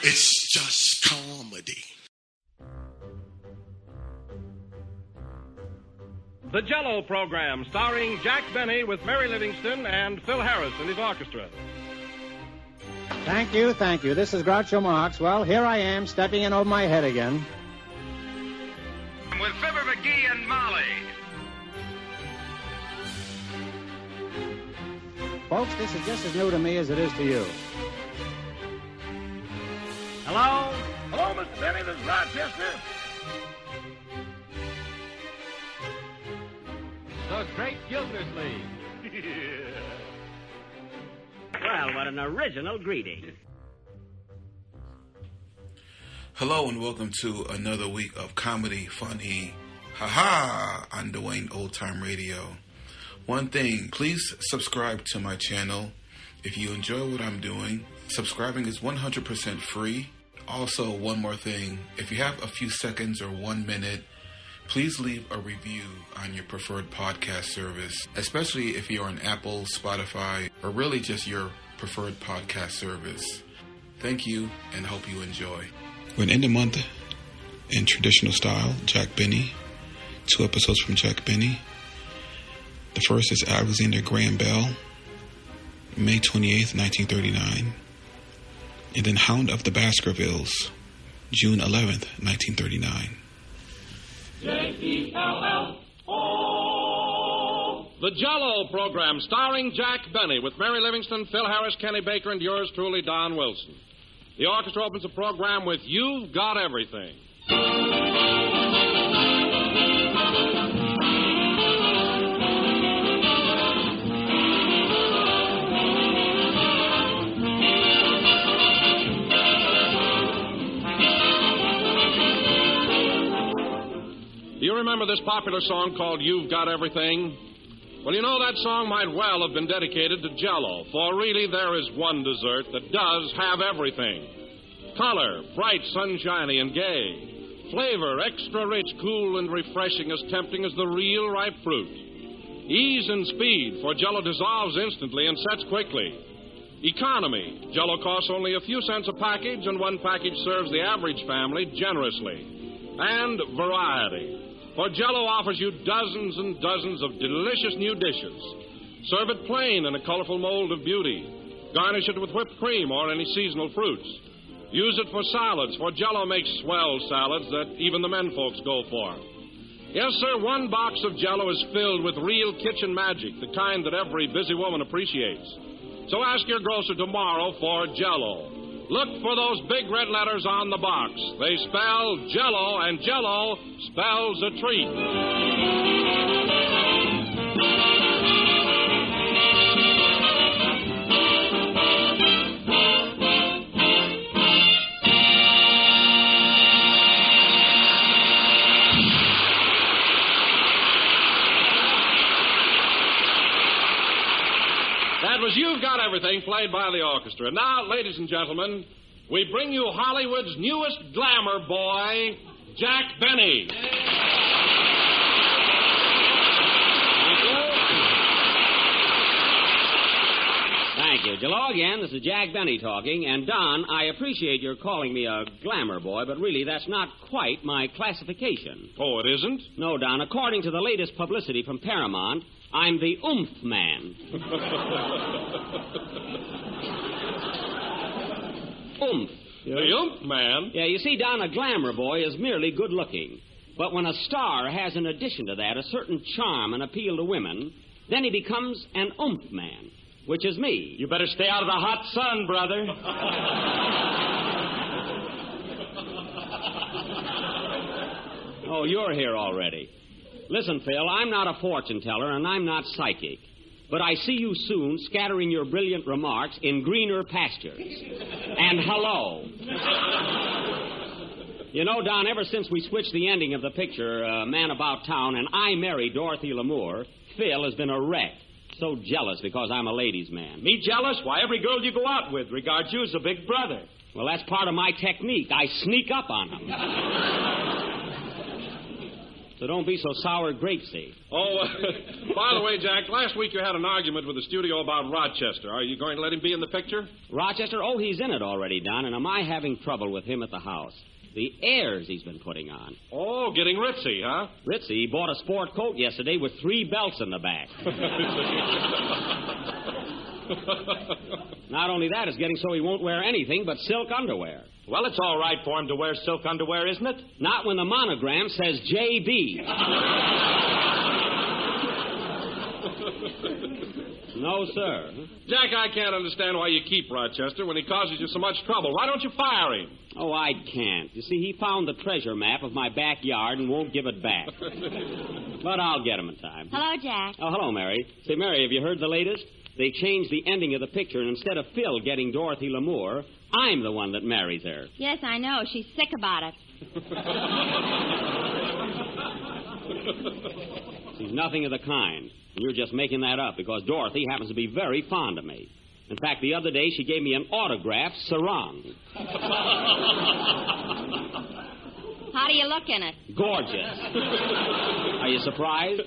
It's just comedy. The Jell-O program, starring Jack Benny with Mary Livingston and Phil Harris and his orchestra. Thank you. This is Groucho Marx. Well, here I am, stepping in over my head again. With Fibber McGee and Molly. Folks, this is just as new to me as it is to you. Hello? Hello, Mr. Benny, this is Rochester. The Great Gildersleeve. Well, what an original greeting. Hello and welcome to another week of comedy, funny, haha, on Dwayne Old Time Radio. One thing, please subscribe to my channel. If you enjoy what I'm doing, subscribing is 100% free. Also, one more thing, if you have a few seconds or 1 minute, please leave a review on your preferred podcast service, especially if you're on Apple, Spotify, or really just your preferred podcast service. Thank you and hope you enjoy. We're in the month in traditional style, Jack Benny. 2 episodes from Jack Benny. The first is Alexander Graham Bell, May 28th, 1939. And then Hound of the Baskervilles, June 11th, 1939. J-E-L-L-O. The Jell-O program, starring Jack Benny with Mary Livingston, Phil Harris, Kenny Baker, and yours truly, Don Wilson. The orchestra opens the program with You've Got Everything. Do you remember this popular song called You've Got Everything? Well, you know, that song might well have been dedicated to Jell-O, for really there is one dessert that does have everything. Color, bright, sunshiny, and gay. Flavor, extra rich, cool, and refreshing, as tempting as the real ripe fruit. Ease and speed, for Jell-O dissolves instantly and sets quickly. Economy, Jell-O costs only a few cents a package, and one package serves the average family generously. And variety. For Jell-O offers you dozens and dozens of delicious new dishes. Serve it plain in a colorful mold of beauty. Garnish it with whipped cream or any seasonal fruits. Use it for salads, for Jell-O makes swell salads that even the men folks go for. Yes, sir, 1 box of Jell-O is filled with real kitchen magic, the kind that every busy woman appreciates. So ask your grocer tomorrow for Jell-O. Look for those big red letters on the box. They spell Jell-O, and Jell-O spells a treat. That was You've Got Everything, played by the orchestra. Now, ladies and gentlemen, we bring you Hollywood's newest glamour boy, Jack Benny. Thank you. Hello again. This is Jack Benny talking. And, Don, I appreciate your calling me a glamour boy, but really that's not quite my classification. Oh, it isn't? No, Don. According to the latest publicity from Paramount, I'm the oomph man. Oomph. The oomph man? Yeah, you see, Don, a glamour boy is merely good looking. But when a star has, in addition to that, a certain charm and appeal to women, then he becomes an oomph man, which is me. You better stay out of the hot sun, brother. Oh, you're here already. Listen, Phil, I'm not a fortune teller and I'm not psychic. But I see you soon scattering your brilliant remarks in greener pastures. And hello. You know, Don, ever since we switched the ending of the picture, Man About Town, and I married Dorothy Lamour, Phil has been a wreck. So jealous because I'm a ladies' man. Me jealous? Why, every girl you go out with regards you as a big brother. Well, that's part of my technique. I sneak up on them. So don't be so sour grapesy. Oh, by the way, Jack, last week you had an argument with the studio about Rochester. Are you going to let him be in the picture? Rochester? Oh, he's in it already, Don, and am I having trouble with him at the house? The airs he's been putting on. Oh, getting ritzy, huh? Ritzy, he bought a sport coat yesterday with 3 belts in the back. Not only that, it's getting so he won't wear anything but silk underwear. Well, it's all right for him to wear silk underwear, isn't it? Not when the monogram says J.B. No, sir. Jack, I can't understand why you keep Rochester when he causes you so much trouble. Why don't you fire him? Oh, I can't. You see, he found the treasure map of my backyard and won't give it back. But I'll get him in time. Hello, Jack. Oh, hello, Mary. Say, Mary, have you heard the latest? They changed the ending of the picture, and instead of Phil getting Dorothy Lamour, I'm the one that marries her. Yes, I know. She's sick about it. She's nothing of the kind. You're just making that up because Dorothy happens to be very fond of me. In fact, the other day she gave me an autographed sarong. How do you look in it? Gorgeous. Are you surprised?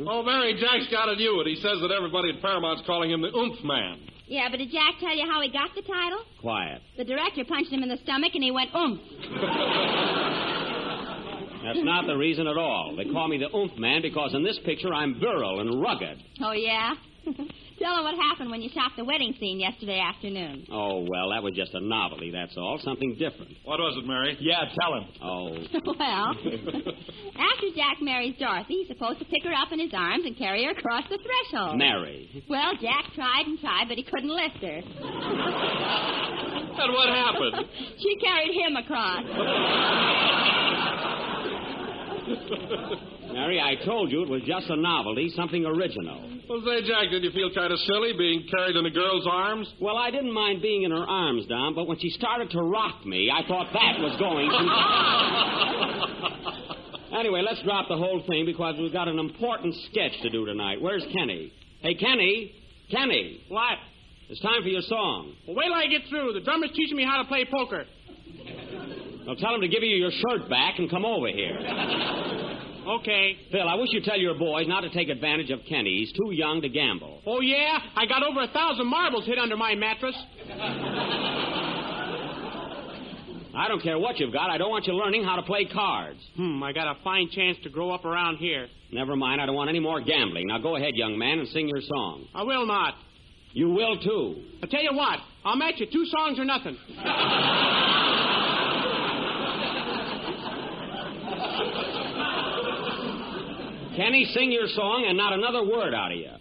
Oh, Mary, Jack's got a new one. He says that everybody at Paramount's calling him the Oomph Man. Yeah, but did Jack tell you how he got the title? Quiet. The director punched him in the stomach and he went, oomph. That's not the reason at all. They call me the Oomph Man because in this picture I'm virile and rugged. Oh, yeah? Tell him what happened when you shot the wedding scene yesterday afternoon. Oh, well, that was just a novelty, that's all. Something different. What was it, Mary? Yeah, tell him. Oh. Well, after Jack marries Dorothy, he's supposed to pick her up in his arms and carry her across the threshold. Mary. Well, Jack tried and tried, but he couldn't lift her. And what happened? She carried him across. Mary, I told you it was just a novelty, something original. Well, say, Jack, did you feel kind of silly being carried in a girl's arms? Well, I didn't mind being in her arms, Don, but when she started to rock me, I thought that was going too far. Anyway, let's drop the whole thing because we've got an important sketch to do tonight. Where's Kenny? Hey, Kenny! Kenny! What? It's time for your song. Well, wait till I get through. The drummer's teaching me how to play poker. Well, tell him to give you your shirt back and come over here. Okay. Phil, I wish you'd tell your boys not to take advantage of Kenny. He's too young to gamble. Oh, yeah? I got over 1,000 marbles hid under my mattress. I don't care what you've got. I don't want you learning how to play cards. I got a fine chance to grow up around here. Never mind. I don't want any more gambling. Now go ahead, young man, and sing your song. I will not. You will, too. I'll tell you what. I'll match you 2 songs or nothing. Kenny, sing your song and not another word out of you.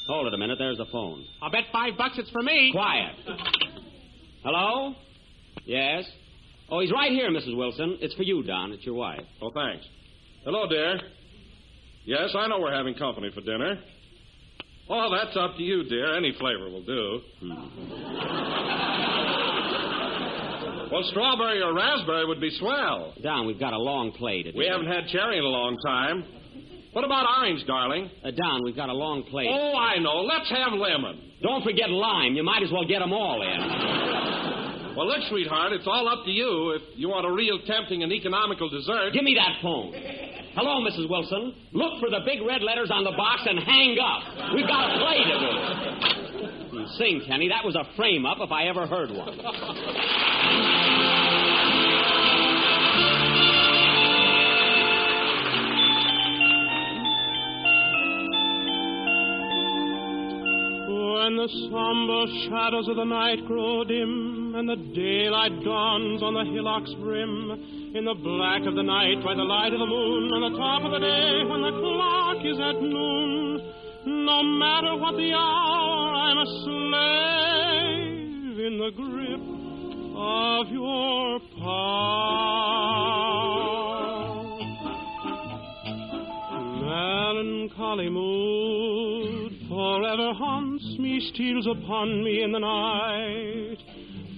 Hold it a minute. There's the phone. I'll bet $5 it's for me. Quiet. Hello? Yes? Oh, he's right here, Mrs. Wilson. It's for you, Don. It's your wife. Oh, thanks. Hello, dear. Yes, I know we're having company for dinner. Oh, that's up to you, dear. Any flavor will do. Well, strawberry or raspberry would be swell. Don, we've got a long plate. We haven't had cherry in a long time. What about orange, darling? Don, we've got a long plate. Oh, I know. Let's have lemon. Don't forget lime. You might as well get them all in. Well, look, sweetheart, it's all up to you. If you want a real tempting and economical dessert... Give me that phone. Hello, Mrs. Wilson. Look for the big red letters on the box and hang up. We've got a play to do. Sing, Kenny. That was a frame-up if I ever heard one. When the somber shadows of the night grow dim and the daylight dawns on the hillock's brim, in the black of the night by the light of the moon, on the top of the day when the clock is at noon, no matter what the hour, I'm a slave in the grip of your power. Melancholy mood forever haunts me, steals upon me in the night,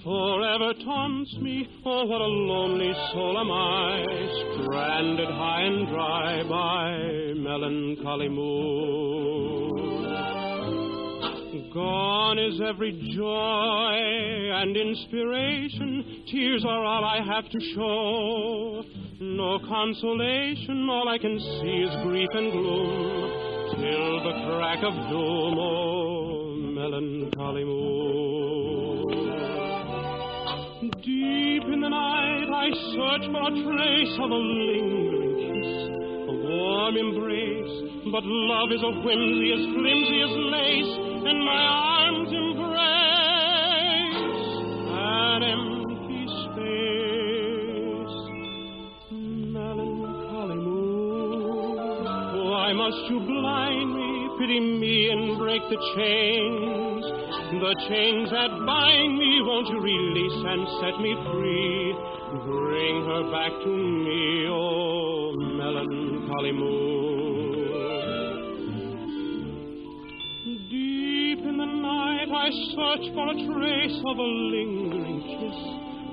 forever taunts me. Oh, what a lonely soul am I, stranded high and dry by melancholy mood. Gone is every joy and inspiration. Tears are all I have to show. No consolation, all I can see is grief and gloom. Till the crack of doom, oh, melancholy moon. Deep in the night I search for a trace of a lingering kiss, a warm embrace. But love is a whimsy as flimsy as lace, and my arms embrace an empty space. Melancholy moon, why must you blind me? Pity me and break the chains that bind me. Won't you release and set me free? Bring her back to me, oh melancholy moon. Deep in the night I search for a trace of a lingering kiss,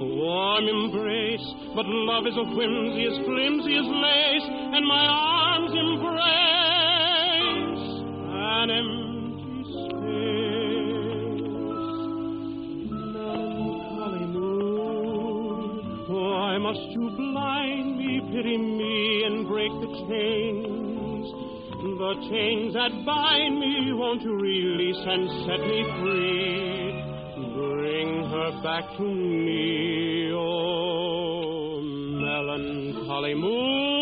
a warm embrace. But love is a whimsy as flimsy as lace, and my arms embrace an empty space. Melancholy moon, why must you blind me, pity me, and break the chains that bind me? Won't you release and set me free? Bring her back to me, oh melancholy moon.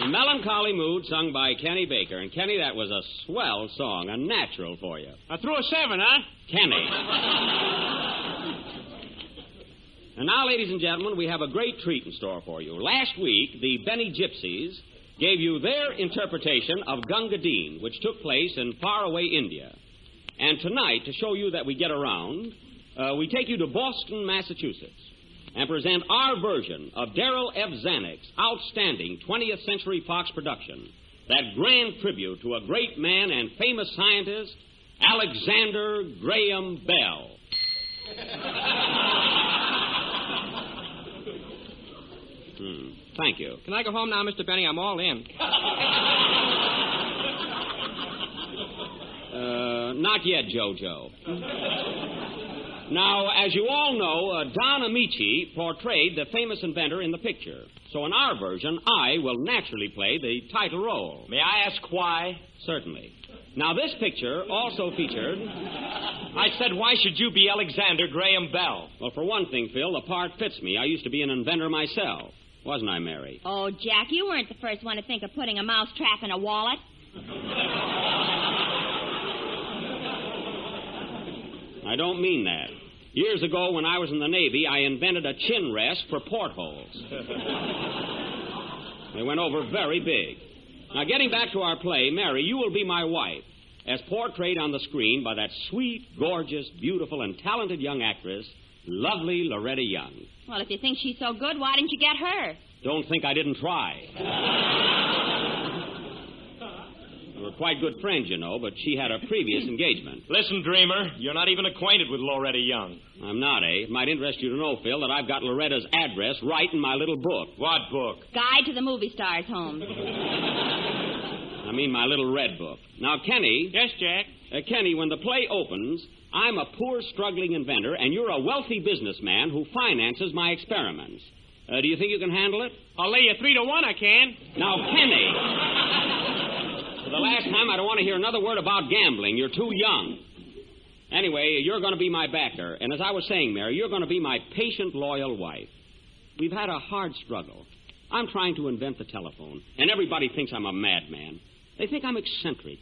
Melancholy Mood, sung by Kenny Baker. And, Kenny, that was a swell song, a natural for you. I threw a 7, huh? Kenny. And now, ladies and gentlemen, we have a great treat in store for you. Last week, the Benny Gypsies gave you their interpretation of Gunga Din, which took place in faraway India. And tonight, to show you that we get around, we take you to Boston, Massachusetts, and present our version of Darrell F. Zanuck's outstanding 20th Century Fox production, that grand tribute to a great man and famous scientist, Alexander Graham Bell. Thank you. Can I go home now, Mr. Benny? I'm all in. Not yet, Jojo. Now, as you all know, Don Amici portrayed the famous inventor in the picture. So in our version, I will naturally play the title role. May I ask why? Certainly. Now, this picture also featured... I said, why should you be Alexander Graham Bell? Well, for one thing, Phil, the part fits me. I used to be an inventor myself. Wasn't I, Mary? Oh, Jack, you weren't the first one to think of putting a mousetrap in a wallet. I don't mean that. Years ago, when I was in the Navy, I invented a chin rest for portholes. They went over very big. Now, getting back to our play, Mary, you will be my wife, as portrayed on the screen by that sweet, gorgeous, beautiful, and talented young actress, lovely Loretta Young. Well, if you think she's so good, why didn't you get her? Don't think I didn't try. We were quite good friends, you know, but she had a previous engagement. Listen, Dreamer, you're not even acquainted with Loretta Young. I'm not, eh? It might interest you to know, Phil, that I've got Loretta's address right in my little book. What book? Guide to the Movie Star's Home. I mean my little red book. Now, Kenny... Yes, Jack? Kenny, when the play opens, I'm a poor, struggling inventor, and you're a wealthy businessman who finances my experiments. Do you think you can handle it? I'll lay you 3-1, I can. Now, Kenny... For the last time, I don't want to hear another word about gambling. You're too young. Anyway, you're going to be my backer. And as I was saying, Mary, you're going to be my patient, loyal wife. We've had a hard struggle. I'm trying to invent the telephone, and everybody thinks I'm a madman. They think I'm eccentric.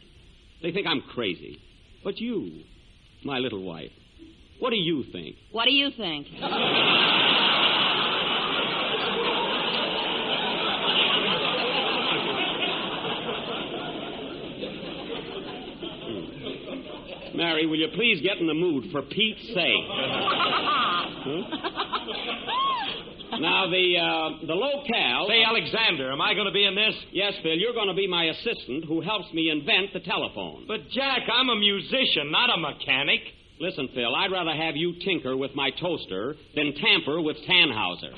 They think I'm crazy. But you, my little wife, what do you think? What do you think? Mary, will you please get in the mood, for Pete's sake? Now, the locale... Say, Alexander, am I going to be in this? Yes, Phil, you're going to be my assistant who helps me invent the telephone. But, Jack, I'm a musician, not a mechanic. Listen, Phil, I'd rather have you tinker with my toaster than tamper with Tannhauser.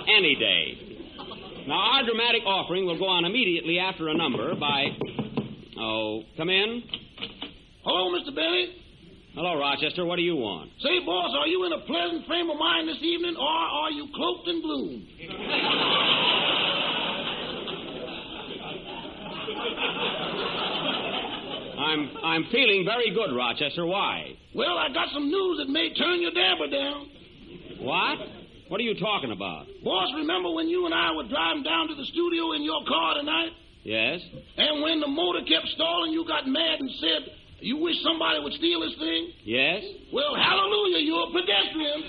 Any day. Now, our dramatic offering will go on immediately after a number by... Oh, come in. Hello, Mr. Benny. Hello, Rochester. What do you want? Say, boss, are you in a pleasant frame of mind this evening, or are you cloaked in gloom? I'm feeling very good, Rochester. Why? Well, I got some news that may turn your dabber down. What? What are you talking about? Boss, remember when you and I were driving down to the studio in your car tonight? Yes? And when the motor kept stalling, you got mad and said, you wish somebody would steal this thing? Yes? Well, hallelujah, you're a pedestrian.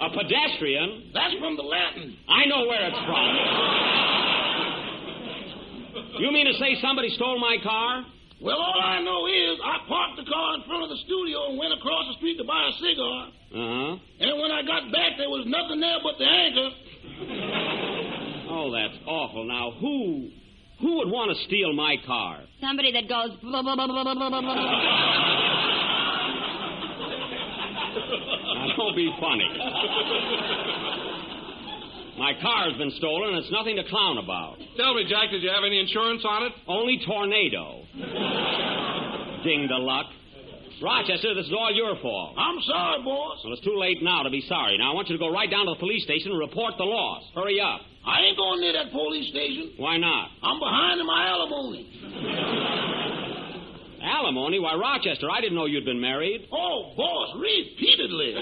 A pedestrian? That's from the Latin. I know where it's from. You mean to say somebody stole my car? Well, all I know is I parked the car in front of the studio and went across the street to buy a cigar. Uh-huh. And when I got back, there was nothing there but the anchor. Oh, that's awful. Now, who would want to steal my car? Somebody that goes... blah, blah, blah, blah, blah, blah, blah. Now, don't be funny. My car's been stolen, and it's nothing to clown about. Tell me, Jack, did you have any insurance on it? Only tornado. Ding the luck. Rochester, this is all your fault. I'm sorry, boss. Well, it's too late now to be sorry. Now, I want you to go right down to the police station and report the loss. Hurry up. I ain't going near that police station. Why not? I'm behind in my alimony. Alimony? Why, Rochester, I didn't know you'd been married. Oh, boss, repeatedly.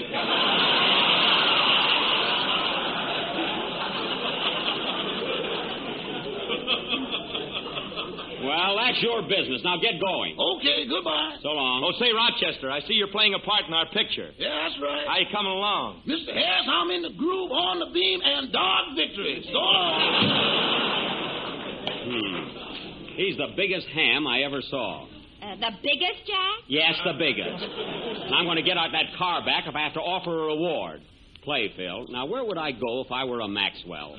Well, that's your business. Now get going. Okay, goodbye. So long. Oh, say, Rochester, I see you're playing a part in our picture. Yeah, that's right. How you coming along? Mr. Harris, I'm in the groove, on the beam, and dog victory. So long. He's the biggest ham I ever saw. The biggest, Jack? Yes, the biggest. And I'm going to get out that car back if I have to offer a reward. Play, Phil. Now, where would I go if I were a Maxwell?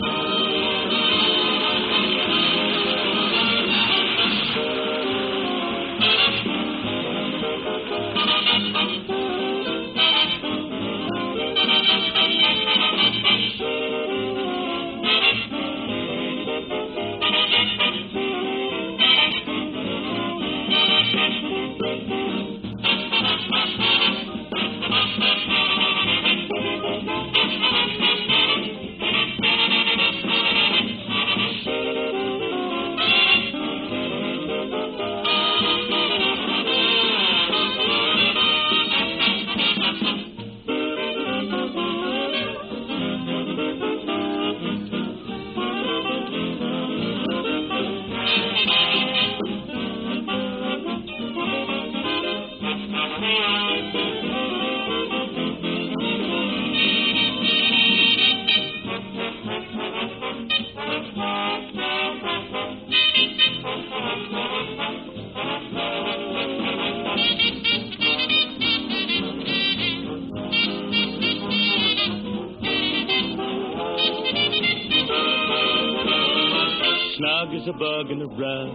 Snug as a bug in the rug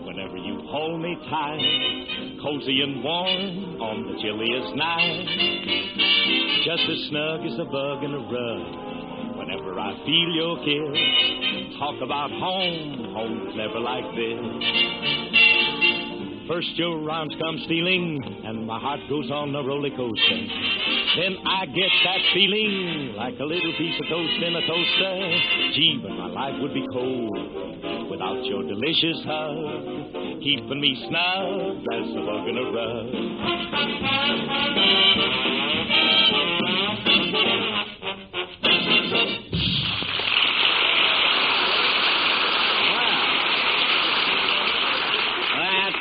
whenever you hold me tight, cozy and warm on the chilliest night. Just as snug as a bug in a rug whenever I feel your kiss. Talk about home, home was never like this. First your arms come stealing and my heart goes on a roller coaster. Then I get that feeling like a little piece of toast in a toaster. Gee, but my life would be cold without your delicious hug, keeping me snug as a bug in a rug.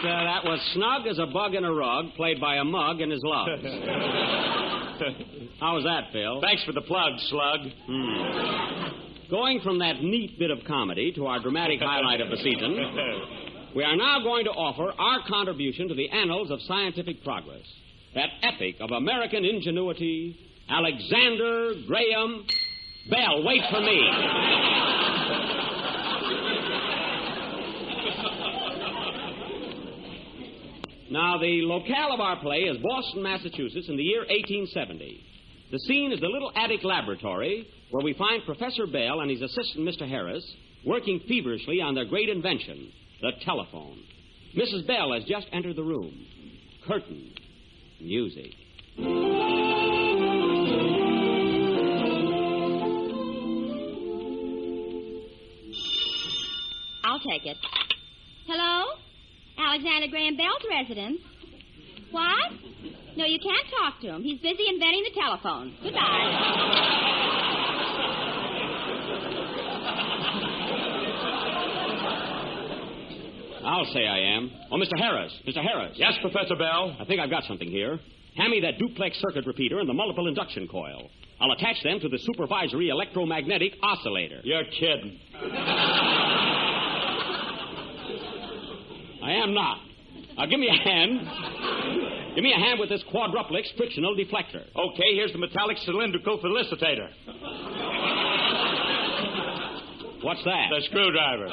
That was Snug as a Bug in a Rug, played by a mug and his loves. How was that, Phil? Thanks for the plug, Slug. Going from that neat bit of comedy to our dramatic highlight of the season, we are now going to offer our contribution to the annals of scientific progress. That epic of American ingenuity, Alexander Graham Bell. Wait for me. Now, the locale of our play is Boston, Massachusetts, in the year 1870. The scene is the little attic laboratory where we find Professor Bell and his assistant, Mr. Harris, working feverishly on their great invention, the telephone. Mrs. Bell has just entered the room. Curtain. Music. I'll take it. Hello? Alexander Graham Bell's residence. What? No, you can't talk to him. He's busy inventing the telephone. Goodbye. I'll say I am. Oh, Mr. Harris. Mr. Harris. Yes, Professor Bell? I think I've got something here. Hand me that duplex circuit repeater and the multiple induction coil. I'll attach them to the supervisory electromagnetic oscillator. You're kidding. I am not. Now, give me a hand. Give me a hand with this quadruplex frictional deflector. Okay, here's the metallic cylindrical felicitator. What's that? The screwdriver.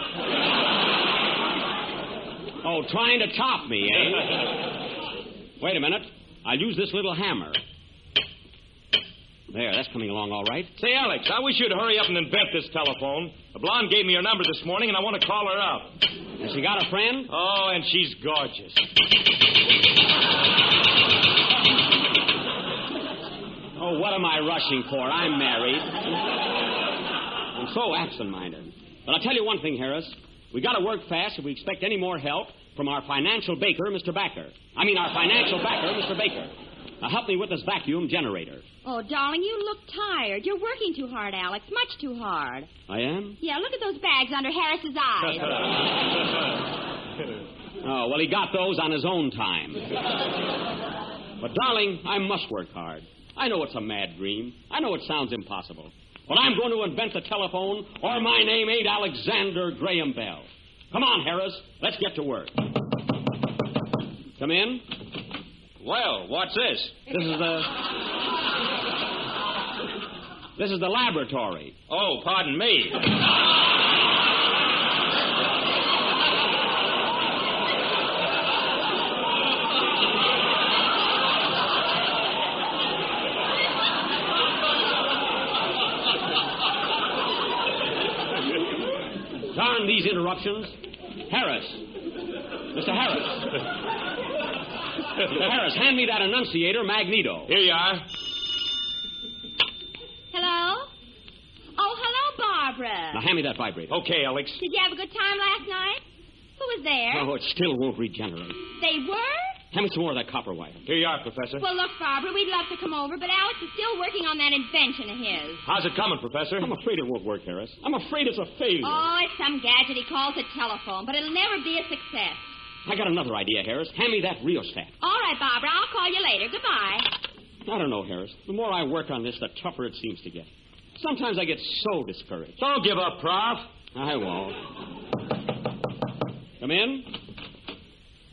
Oh, trying to top me, eh? Wait a minute. I'll use this little hammer. There, that's coming along all right. Say, Alex, I wish you'd hurry up and invent this telephone. The blonde gave me your number this morning, and I want to call her up. Has she got a friend? Oh, and she's gorgeous. Oh, what am I rushing for? I'm married. I'm so absent-minded. But I'll tell you one thing, Harris. We got to work fast if we expect any more help from our financial baker, Mr. Baker. Our financial backer, Mr. Baker. Now, help me with this vacuum generator. Oh, darling, you look tired. You're working too hard, Alex. Much too hard. I am? Yeah, look at those bags under Harris's eyes. Oh, well, he got those on his own time. But, darling, I must work hard. I know it's a mad dream. I know it sounds impossible. But I'm going to invent the telephone, or my name ain't Alexander Graham Bell. Come on, Harris. Let's get to work. Come in. Well, what's this? This is the laboratory. Oh, pardon me. Darn these interruptions. Harris. Mr. Harris. Mr. Harris, hand me that annunciator magneto. Here you are. Hello? Oh, hello, Barbara. Now, hand me that vibrator. Okay, Alex. Did you have a good time last night? Who was there? Oh, it still won't regenerate. They were? Hand me some more of that copper wire. Here you are, Professor. Well, look, Barbara, we'd love to come over, but Alex is still working on that invention of his. How's it coming, Professor? I'm afraid it won't work, Harris. I'm afraid it's a failure. Oh, it's some gadget he calls a telephone, but it'll never be a success. I got another idea, Harris. Hand me that rheostat. All right, Barbara, I'll call you later. Goodbye. I don't know, Harris. The more I work on this, the tougher it seems to get. Sometimes I get so discouraged. Don't give up, Prof. I won't. Come in.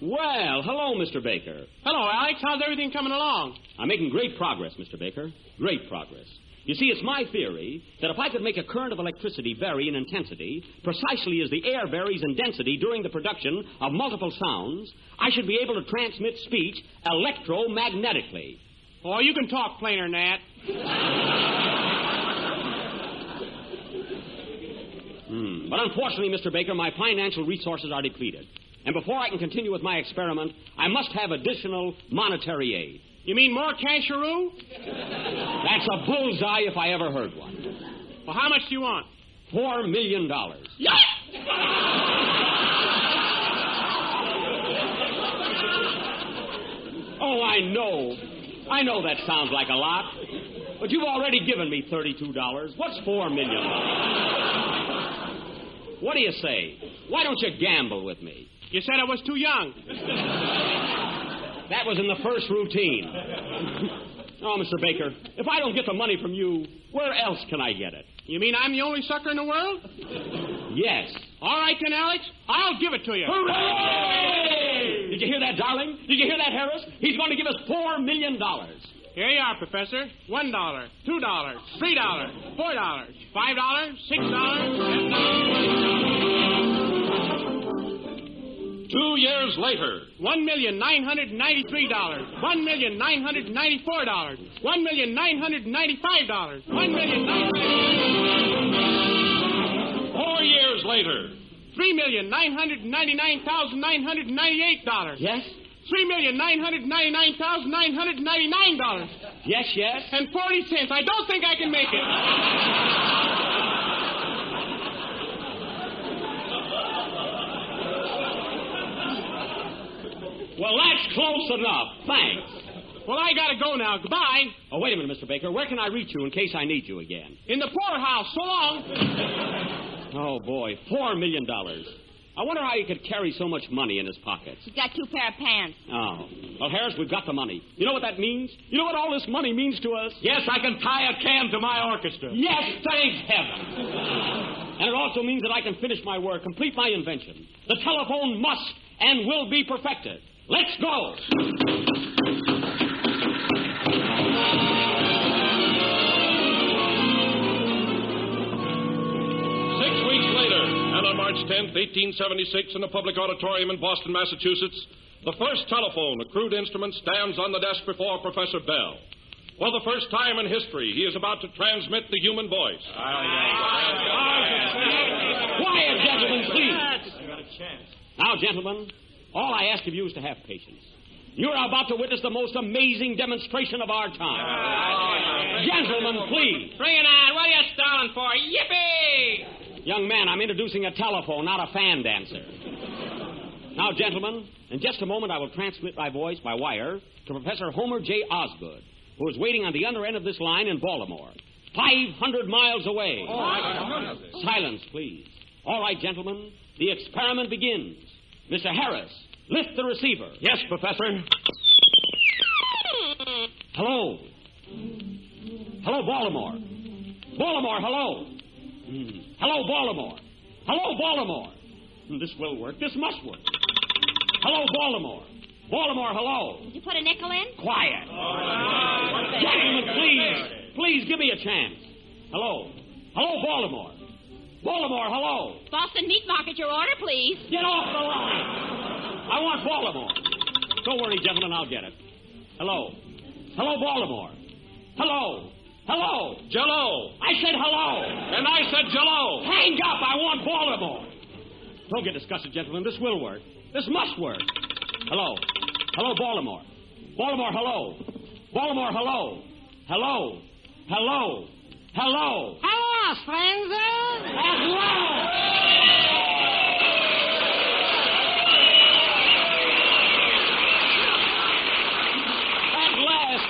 Well, hello, Mr. Baker. Hello, Alex. How's everything coming along? I'm making great progress, Mr. Baker. Great progress. You see, it's my theory that if I could make a current of electricity vary in intensity precisely as the air varies in density during the production of multiple sounds, I should be able to transmit speech electromagnetically. Oh, you can talk plainer than that. But unfortunately, Mr. Baker, my financial resources are depleted. And before I can continue with my experiment, I must have additional monetary aid. You mean more casheroo? That's a bullseye if I ever heard one. Well, how much do you want? $4 million. Yes! Oh, I know. I know that sounds like a lot. But you've already given me $32. What's $4 million? What do you say? Why don't you gamble with me? You said I was too young. That was in the first routine. Oh, Mr. Baker, if I don't get the money from you, where else can I get it? You mean I'm the only sucker in the world? Yes. All right, then, Alex. I'll give it to you. Hooray! Did you hear that, darling? Did you hear that, Harris? He's going to give us $4 million. Here you are, Professor. $1, $2, $3, $4, $5, $6, $7. 2 years later. $1,993. $1,994. $1,995. $1,900,000. 4 years later. $3,999,998. Yes? $3,999,999. Yes, yes. And 40 cents. I don't think I can make it. Well, that's close enough. Thanks. Well, I gotta go now. Goodbye. Oh, wait a minute, Mr. Baker. Where can I reach you in case I need you again? In the poorhouse. So long. Oh, boy. $4 million. I wonder how he could carry so much money in his pockets. He's got 2 pair of pants. Oh. Well, Harris, we've got the money. You know what that means? You know what all this money means to us? Yes, I can tie a can to my orchestra. Yes, thank heaven. And it also means that I can finish my work, complete my invention. The telephone must and will be perfected. Let's go. 6 weeks later, and on March 10th, 1876, in a public auditorium in Boston, Massachusetts, the first telephone, a crude instrument, stands on the desk before Professor Bell. For the first time in history, he is about to transmit the human voice. Quiet, gentlemen, please. Now, gentlemen, all I ask of you is to have patience. You're about to witness the most amazing demonstration of our time. Gentlemen, please. Bring it on. What are you stalling for? Yippee! Young man, I'm introducing a telephone, not a fan dancer. Now, gentlemen, in just a moment I will transmit my voice by wire to Professor Homer J. Osgood, who is waiting on the other end of this line in Baltimore, 500 miles away. Silence, please. All right, gentlemen, the experiment begins. Mr. Harris, lift the receiver. Yes, Professor. Hello. Hello, Baltimore. Baltimore, hello. Hello, Baltimore. Hello, Baltimore. This will work. This must work. Hello, Baltimore. Baltimore, hello. Did you put a nickel in? Quiet. Gentlemen, please. Please give me a chance. Hello. Hello, Baltimore. Baltimore, hello. Boston Meat Market, your order, please. Get off the line. I want Baltimore. Don't worry, gentlemen, I'll get it. Hello. Hello, Baltimore. Hello. Hello. Jello. I said hello. And I said Jello. Hang up. I want Baltimore. Don't get disgusted, gentlemen. This will work. This must work. Hello. Hello, Baltimore. Baltimore, hello. Baltimore, hello. Hello. Hello. Hello. Hello, stranger. At last.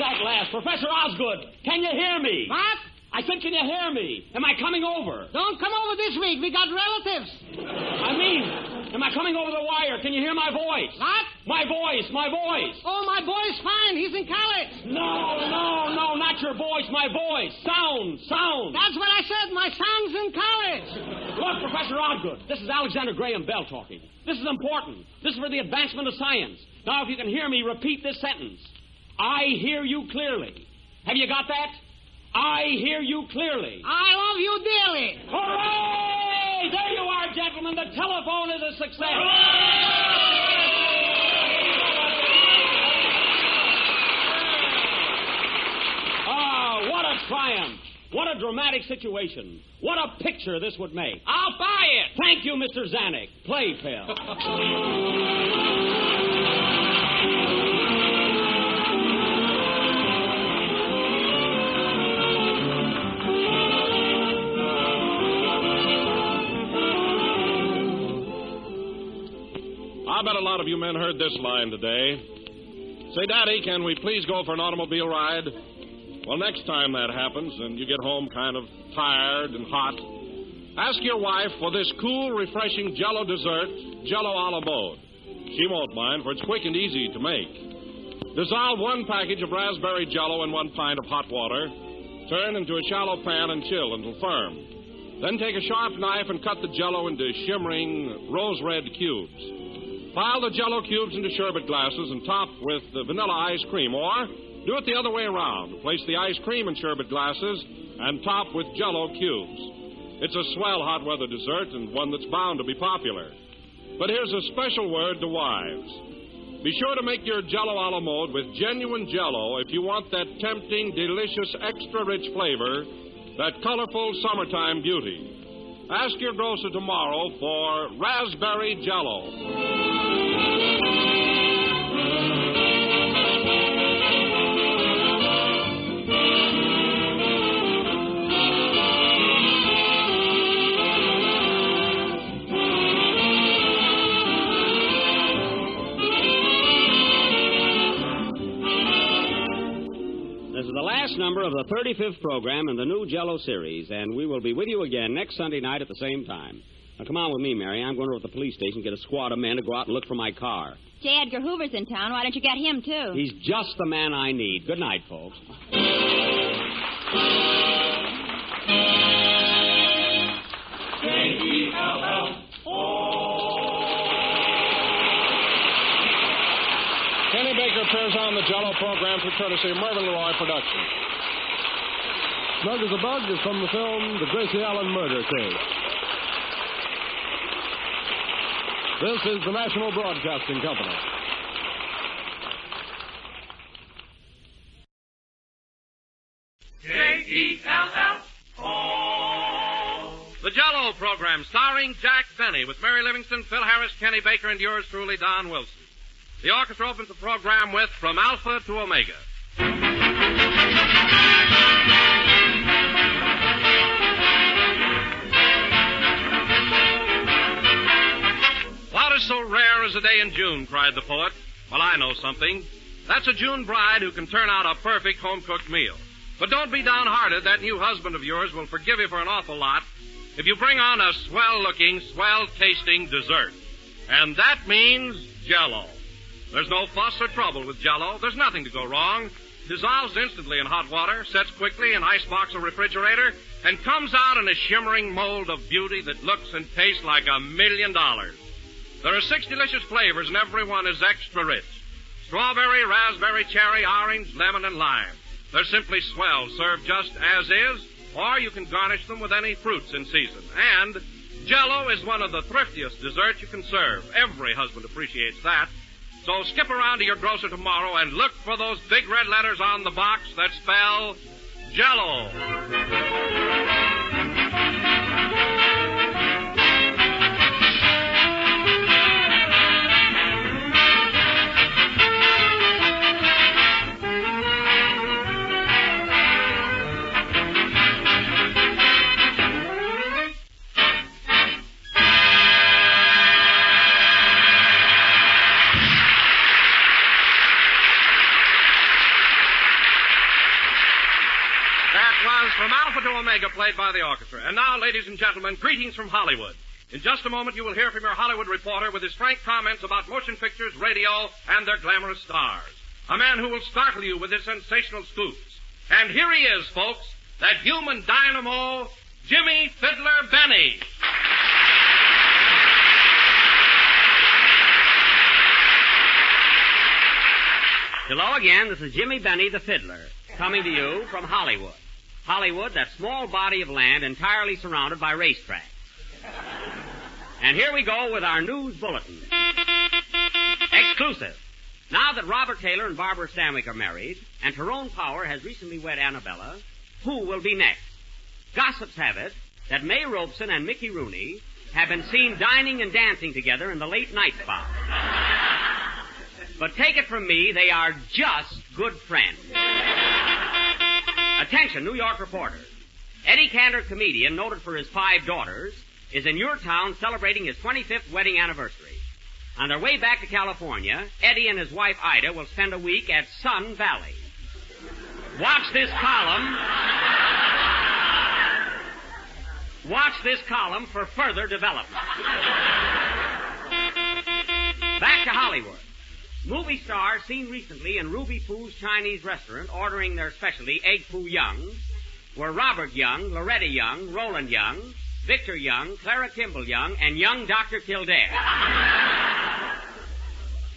At last. Professor Osgood, can you hear me? What? I said, can you hear me? Am I coming over? Don't come over this week. We got relatives. I mean, am I coming over the wire? Can you hear my voice? What? My voice. Oh, my boy's fine. He's in college. No, not your voice, my voice. Sound. That's what I said. My son's in college. Look, Professor Osgood, this is Alexander Graham Bell talking. This is important. This is for the advancement of science. Now, if you can hear me, repeat this sentence. I hear you clearly. Have you got that? I hear you clearly. I love you dearly. Hooray! There you are, gentlemen. The telephone is a success. Oh, what a triumph. What a dramatic situation. What a picture this would make. I'll buy it. Thank you, Mr. Zanuck. Play, Phil. I bet a lot of you men heard this line today. Say, Daddy, can we please go for an automobile ride? Well, next time that happens and you get home kind of tired and hot, ask your wife for this cool, refreshing Jell-O dessert, Jell-O a la mode. She won't mind, for it's quick and easy to make. Dissolve 1 package of raspberry Jell-O in 1 pint of hot water. Turn into a shallow pan and chill until firm. Then take a sharp knife and cut the Jell-O into shimmering rose-red cubes. Pile the Jell-O cubes into sherbet glasses and top with vanilla ice cream, or do it the other way around. Place the ice cream in sherbet glasses and top with Jell-O cubes. It's a swell hot weather dessert and one that's bound to be popular. But here's a special word to wives. Be sure to make your Jell-O a la mode with genuine Jell-O if you want that tempting, delicious, extra-rich flavor, that colorful summertime beauty. Ask your grocer tomorrow for raspberry Jell-O. This is the last number of the 35th program in the new Jell-O series, and we will be with you again next Sunday night at the same time. Now, come on with me, Mary. I'm going over to the police station, get a squad of men to go out and look for my car. J. Edgar Hoover's in town. Why don't you get him, too? He's just the man I need. Good night, folks. Kenny Baker appears on the Jell-O program through courtesy of Mervyn LeRoy Productions. Snug as a Bug is from the film The Gracie Allen Murder Case. This is the National Broadcasting Company. J-E-L-L-O. The Jell-O program starring Jack Benny with Mary Livingston, Phil Harris, Kenny Baker, and yours truly, Don Wilson. The orchestra opens the program with From Alpha to Omega. What is so rare as a day in June, cried the poet. Well, I know something. That's a June bride who can turn out a perfect home-cooked meal. But don't be downhearted. That new husband of yours will forgive you for an awful lot if you bring on a swell-looking, swell-tasting dessert. And that means Jell-O. There's no fuss or trouble with Jell-O. There's nothing to go wrong. Dissolves instantly in hot water, sets quickly in icebox or refrigerator, and comes out in a shimmering mold of beauty that looks and tastes like $1 million. There are 6 delicious flavors, and every one is extra rich. Strawberry, raspberry, cherry, orange, lemon, and lime. They're simply swell, served just as is, or you can garnish them with any fruits in season. And Jell-O is one of the thriftiest desserts you can serve. Every husband appreciates that. So skip around to your grocer tomorrow and look for those big red letters on the box that spell Jell-O. From Alpha to Omega, played by the orchestra. And now, ladies and gentlemen, greetings from Hollywood. In just a moment, you will hear from your Hollywood reporter with his frank comments about motion pictures, radio, and their glamorous stars. A man who will startle you with his sensational scoops. And here he is, folks, that human dynamo, Jimmy Fiddler Benny. Hello again. This is Jimmy Benny, the Fiddler, coming to you from Hollywood. Hollywood, that small body of land entirely surrounded by racetracks. And here we go with our news bulletin. Exclusive. Now that Robert Taylor and Barbara Stanwyck are married, and Tyrone Power has recently wed Annabella, who will be next? Gossips have it that May Robeson and Mickey Rooney have been seen dining and dancing together in the late night spot. But take it from me, they are just good friends. Attention, New York reporters. Eddie Cantor, comedian, noted for his 5 daughters, is in your town celebrating his 25th wedding anniversary. On their way back to California, Eddie and his wife Ida will spend a week at Sun Valley. Watch this column for further development. Back to Hollywood. Movie stars seen recently in Ruby Poo's Chinese restaurant ordering their specialty, Egg Foo Young's, were Robert Young, Loretta Young, Roland Young, Victor Young, Clara Kimball Young, and young Dr. Kildare.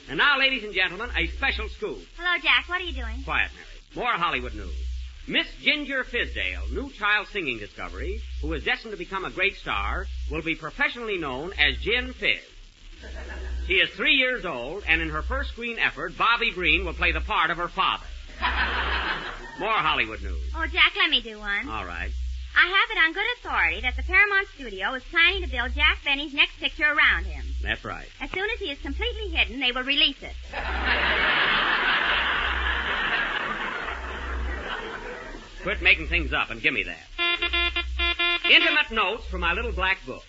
And now, ladies and gentlemen, a special scoop. Hello, Jack. What are you doing? Quiet, Mary. More Hollywood news. Miss Ginger Fizdale, new child singing discovery, who is destined to become a great star, will be professionally known as Gin Fizz. She is 3 years old, and in her first screen effort, Bobby Green will play the part of her father. More Hollywood news. Oh, Jack, let me do one. All right. I have it on good authority that the Paramount studio is planning to build Jack Benny's next picture around him. That's right. As soon as he is completely hidden, they will release it. Quit making things up and give me that. Intimate notes from my little black book.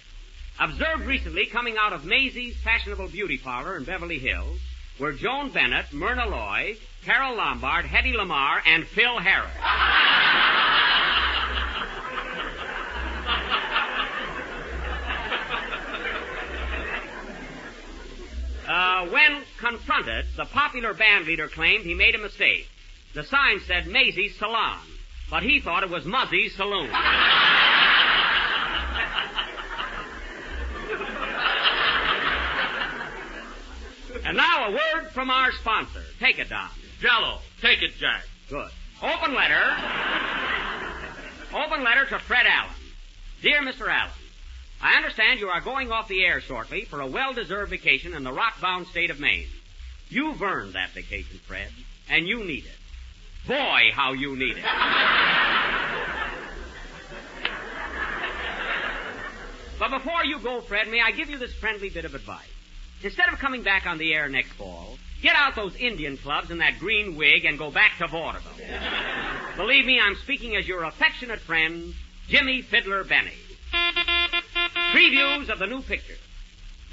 Observed recently coming out of Maisie's fashionable beauty parlor in Beverly Hills were Joan Bennett, Myrna Loy, Carol Lombard, Hedy Lamarr, and Phil Harris. When confronted, the popular band leader claimed he made a mistake. The sign said Maisie's Salon, but he thought it was Muzzie's Saloon. And now a word from our sponsor. Take it, Don. Jell-O. Take it, Jack. Good. Open letter to Fred Allen. Dear Mr. Allen, I understand you are going off the air shortly for a well-deserved vacation in the rock-bound state of Maine. You've earned that vacation, Fred, and you need it. Boy, how you need it. But before you go, Fred, may I give you this friendly bit of advice? Instead of coming back on the air next fall, get out those Indian clubs and that green wig and go back to vaudeville. Believe me, I'm speaking as your affectionate friend, Jimmy Fiddler Benny. Previews of the new picture.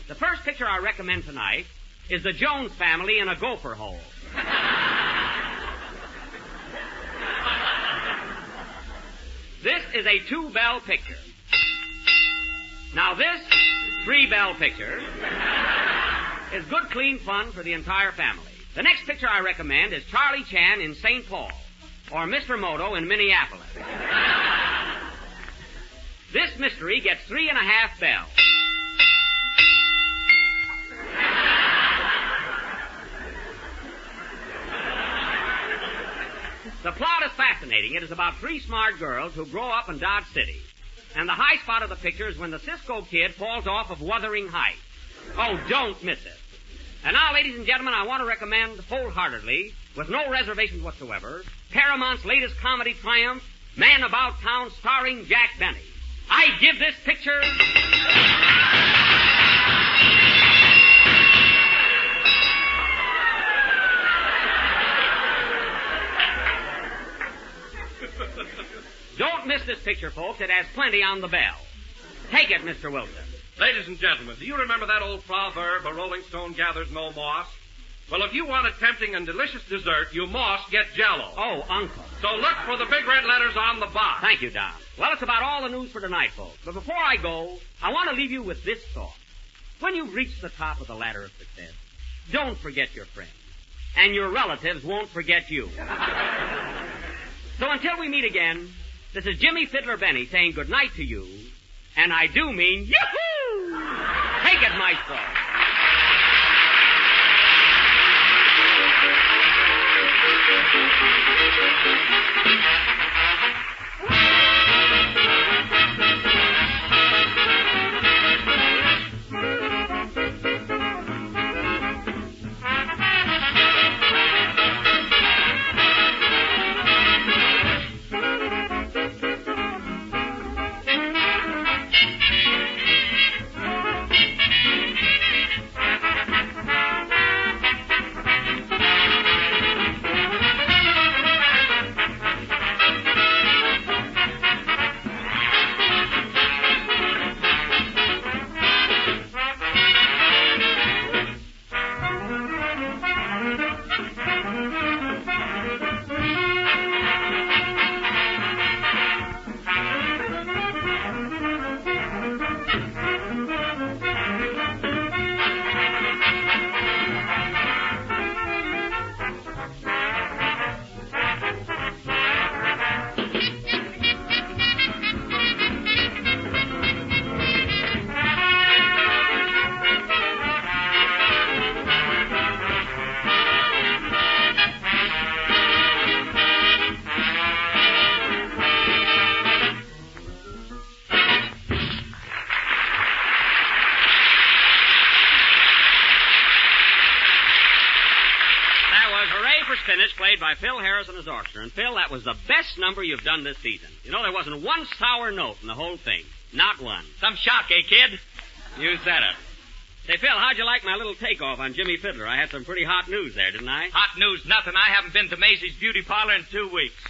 The first picture I recommend tonight is the Jones family in a gopher hole. This is a 2-bell picture. Now this 3-bell picture is good, clean fun for the entire family. The next picture I recommend is Charlie Chan in St. Paul, or Mr. Moto in Minneapolis. This mystery gets 3.5 bells. The plot is fascinating. It is about 3 smart girls who grow up in Dodge City. And the high spot of the picture is when the Cisco Kid falls off of Wuthering Heights. Oh, don't miss it. And now, ladies and gentlemen, I want to recommend wholeheartedly, with no reservations whatsoever, Paramount's latest comedy triumph, Man About Town, starring Jack Benny. I give this picture... Don't miss this picture, folks. It has plenty on the bell. Take it, Mr. Wilson. Ladies and gentlemen, do you remember that old proverb, a rolling stone gathers no moss? Well, if you want a tempting and delicious dessert, you must get Jell-O. Oh, Uncle. So look for the big red letters on the box. Thank you, Don. Well, it's about all the news for tonight, folks. But before I go, I want to leave you with this thought. When you've reached the top of the ladder of success, don't forget your friends. And your relatives won't forget you. So until we meet again, this is Jimmy Fiddler Benny saying good night to you. And I do mean yoo-hoo! Take it, maestro. played by Phil Harris and his orchestra. And, Phil, that was the best number you've done this season. You know, there wasn't one sour note in the whole thing. Not one. Some shock, eh, kid? You said it. Say, Phil, how'd you like my little takeoff on Jimmy Fiddler? I had some pretty hot news there, didn't I? Hot news, nothing. I haven't been to Maisie's beauty parlor in 2 weeks.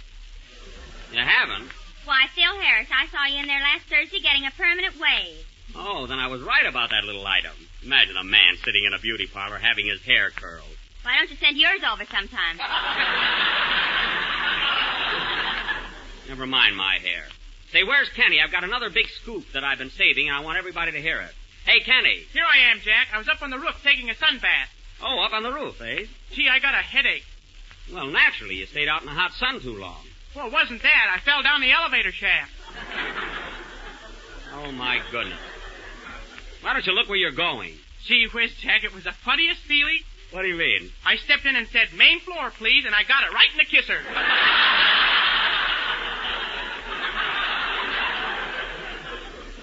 You haven't? Why, Phil Harris, I saw you in there last Thursday getting a permanent wave. Oh, then I was right about that little item. Imagine a man sitting in a beauty parlor having his hair curled. Why don't you send yours over sometime? Never mind my hair. Say, where's Kenny? I've got another big scoop that I've been saving, and I want everybody to hear it. Hey, Kenny. Here I am, Jack. I was up on the roof taking a sunbath. Oh, up on the roof, eh? Gee, I got a headache. Well, naturally, you stayed out in the hot sun too long. Well, it wasn't that. I fell down the elevator shaft. Oh, my goodness. Why don't you look where you're going? Gee whiz, Jack, it was the funniest feeling. What do you mean? I stepped in and said, main floor, please, and I got it right in the kisser.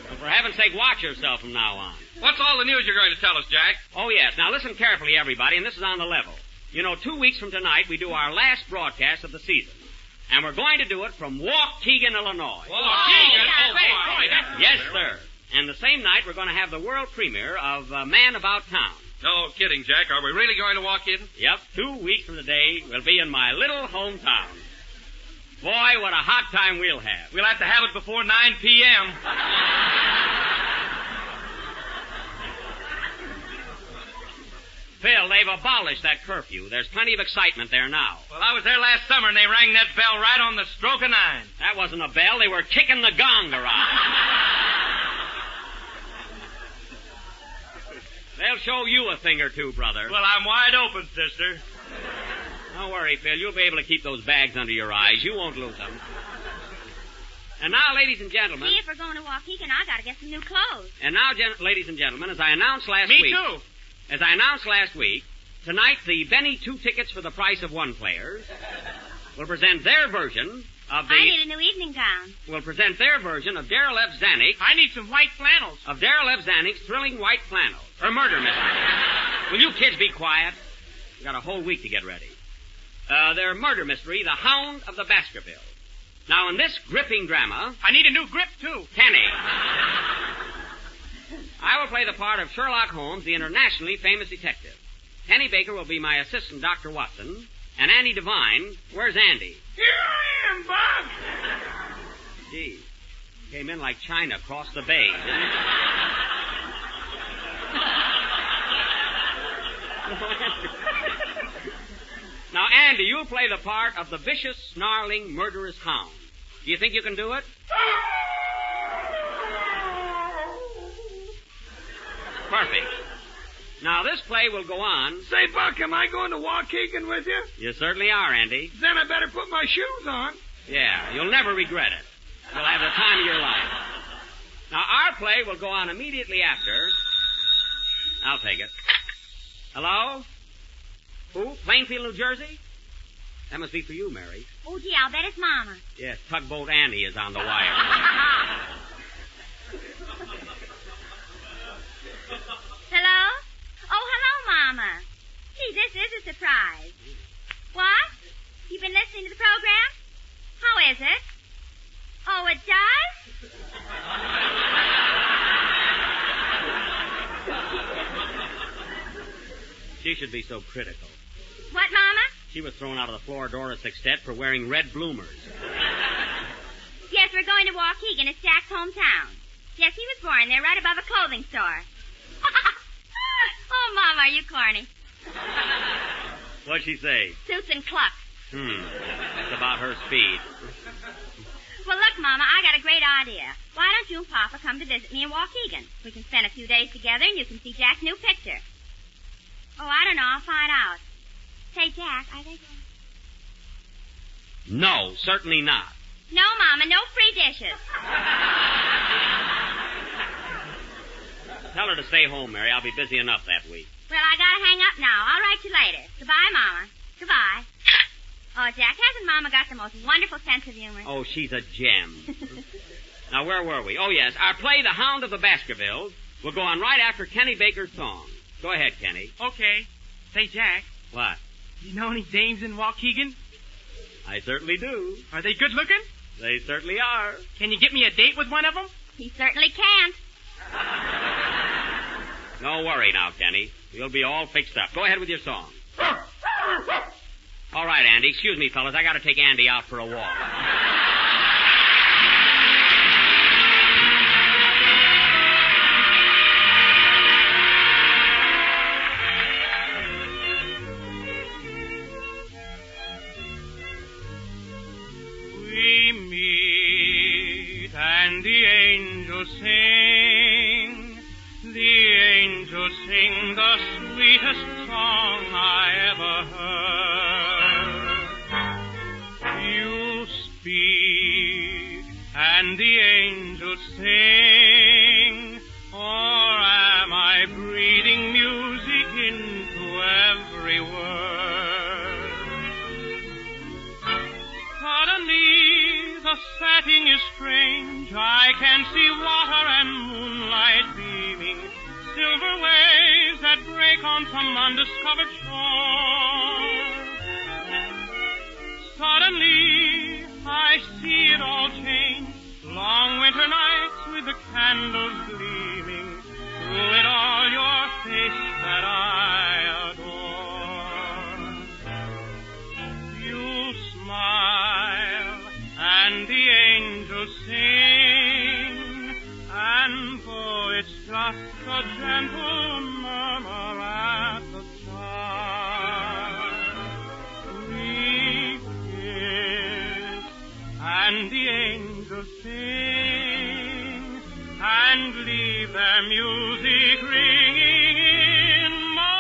Well, for heaven's sake, watch yourself from now on. What's all the news you're going to tell us, Jack? Oh, yes. Now, listen carefully, everybody, and this is on the level. You know, 2 weeks from tonight, we do our last broadcast of the season. And we're going to do it from Waukegan, Illinois. Waukegan? Oh, boy. Yes, sir. And the same night, we're going to have the world premiere of Man About Town. No kidding, Jack. Are we really going to walk in? Yep. 2 weeks from today, we'll be in my little hometown. Boy, what a hot time we'll have. We'll have to have it before 9 p.m. Phil, they've abolished that curfew. There's plenty of excitement there now. Well, I was there last summer, and they rang that bell right on the stroke of 9. That wasn't a bell. They were kicking the gong around. They'll show you a thing or two, brother. Well, I'm wide open, sister. Don't worry, Phil. You'll be able to keep those bags under your eyes. You won't lose them. And now, ladies and gentlemen... See, if we're going to Waukegan, I gotta get some new clothes. And now, ladies and gentlemen, as I announced last Me week... too. As I announced last week, tonight the Benny 2 tickets for the price of 1 players will present their version of the... I need a new evening gown. Will present their version of Darryl F. Zanuck... I need some white flannels. Of Darryl F. Zanuck's thrilling white flannels. Or murder mystery. Will you kids be quiet? We've got a whole week to get ready. Their murder mystery, The Hound of the Baskervilles. Now, in this gripping drama... I need a new grip, too. Kenny. I will play the part of Sherlock Holmes, the internationally famous detective. Kenny Baker will be my assistant, Dr. Watson. And Andy Devine, where's Andy? Here I am, Bob. Gee, came in like China across the bay, didn't it? Now, Andy, you'll play the part of the vicious, snarling, murderous hound. Do you think you can do it? Perfect. Now, this play will go on... Say, Buck, am I going to Waukegan with you? You certainly are, Andy. Then I better put my shoes on. Yeah, you'll never regret it. You'll have the time of your life. Now, our play will go on immediately after... I'll take it. Hello? Who? Plainfield, New Jersey? That must be for you, Mary. Oh, gee, I'll bet it's Mama. Yes, Tugboat Annie is on the wire. Hello? Oh, hello, Mama. Gee, this is a surprise. What? You've been listening to the program? How is it? Oh, it does? She should be so critical. What, Mama? She was thrown out of the Floridora Sextet for wearing red bloomers. Yes, we're going to Waukegan. It's Jack's hometown. Yes, he was born there right above a clothing store. Oh, Mama, are you corny? What'd she say? Suits and clucks. That's about her speed. Well, look, Mama, I got a great idea. Why don't you and Papa come to visit me in Waukegan? We can spend a few days together and you can see Jack's new picture. Oh, I don't know. I'll find out. Say, Jack, are they going? No, certainly not. No, Mama, no free dishes. Tell her to stay home, Mary. I'll be busy enough that week. Well, I gotta hang up now. I'll write you later. Goodbye, Mama. Goodbye. Oh, Jack, hasn't Mama got the most wonderful sense of humor? Oh, she's a gem. Now, where were we? Oh, yes. Our play, The Hound of the Baskervilles, will go on right after Kenny Baker's song. Go ahead, Kenny. Okay. Say, Jack. What? You know any dames in Waukegan? I certainly do. Are they good looking? They certainly are. Can you get me a date with one of them? He certainly can't. No worry now, Kenny. You'll be all fixed up. Go ahead with your song. All right, Andy. Excuse me, fellas. I got to take Andy out for a walk. We meet and the angels sing. The angels sing the sweetest song I ever heard. You speak and the angels sing. Or am I breathing music into every word? Suddenly the setting is strange. I can see water and moonlight beaming, silver waves that break on some undiscovered shore. Suddenly I see it all change. Long winter nights with the candles gleaming, through it all your face that I adore. You smile and the angels sing, and though it's just a gentle murmur at the start, we kiss and the angels sing and leave their music ringing in my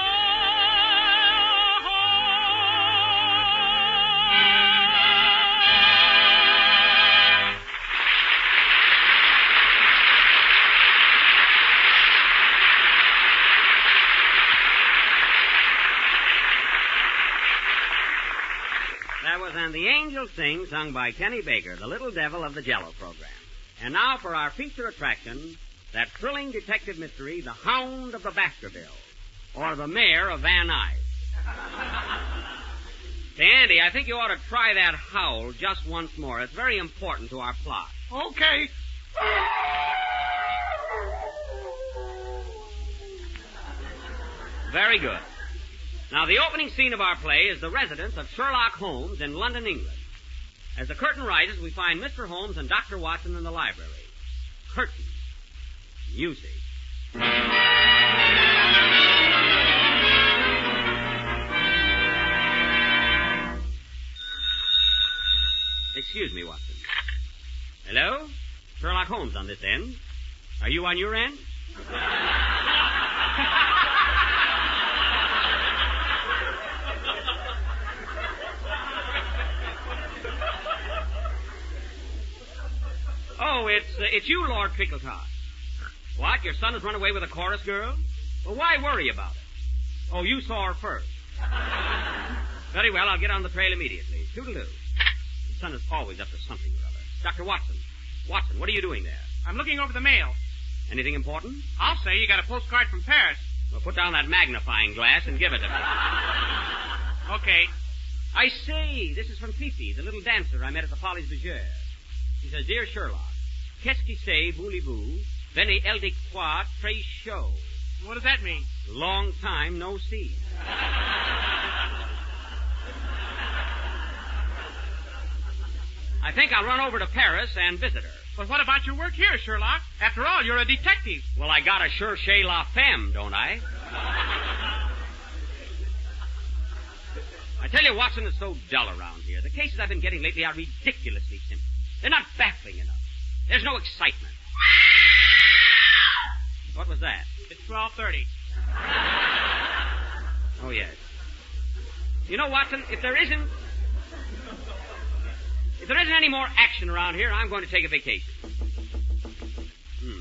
That was And the Angels Sing, sung by Kenny Baker, the little devil of the Jello program. And now for our feature attraction, that thrilling detective mystery, The Hound of the Baskervilles, or the Mayor of Van Nuys. Say, Andy, I think you ought to try that howl just once more. It's very important to our plot. Okay. Very good. Now, the opening scene of our play is the residence of Sherlock Holmes in London, England. As the curtain rises, we find Mr. Holmes and Dr. Watson in the library. Curtain. Music. Excuse me, Watson. Hello? Sherlock Holmes on this end. Are you on your end? Oh, it's you, Lord Trickletot. What? Your son has run away with a chorus girl? Well, why worry about it? Oh, you saw her first. Very well, I'll get on the trail immediately. Toodaloo. Your son is always up to something or other. Dr. Watson. Watson, what are you doing there? I'm looking over the mail. Anything important? I'll say you got a postcard from Paris. Well, put down that magnifying glass and give it to me. Okay. I say, this is from Fifi, the little dancer I met at the Folies Bergère. She says, Dear Sherlock, qu'est-ce qui c'est, voulez-vous? Venez elle de quoi très chaud. What does that mean? Long time no see. I think I'll run over to Paris and visit her. But what about your work here, Sherlock? After all, you're a detective. Well, I gotta chercher la femme, don't I? I tell you, Watson, it's so dull around here. The cases I've been getting lately are ridiculously simple. They're not baffling enough. There's no excitement. What was that? It's 12:30. Oh, yes. You know, Watson, if there isn't any more action around here, I'm going to take a vacation.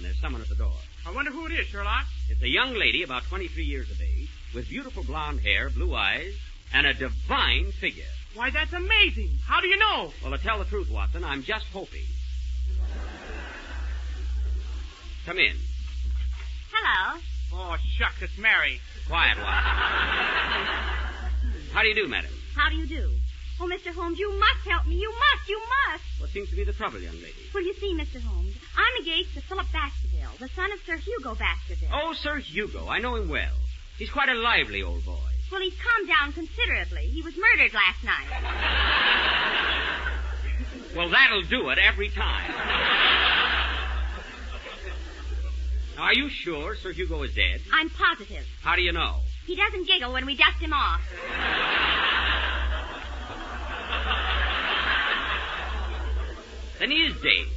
There's someone at the door. I wonder who it is, Sherlock. It's a young lady about 23 years of age, with beautiful blonde hair, blue eyes, and a divine figure. Why, that's amazing. How do you know? Well, to tell the truth, Watson, I'm just hoping. Come in. Hello. Oh, shucks, it's Mary. Quiet, Watson. How do you do, madam? How do you do? Oh, Mr. Holmes, you must help me. You must. What seems to be the trouble, young lady? Well, you see, Mr. Holmes, I'm engaged to Philip Baskerville, the son of Sir Hugo Baskerville. Oh, Sir Hugo. I know him well. He's quite a lively old boy. Well, he's calmed down considerably. He was murdered last night. Well, that'll do it every time. Now, are you sure Sir Hugo is dead? I'm positive. How do you know? He doesn't giggle when we dust him off. Then he is dead.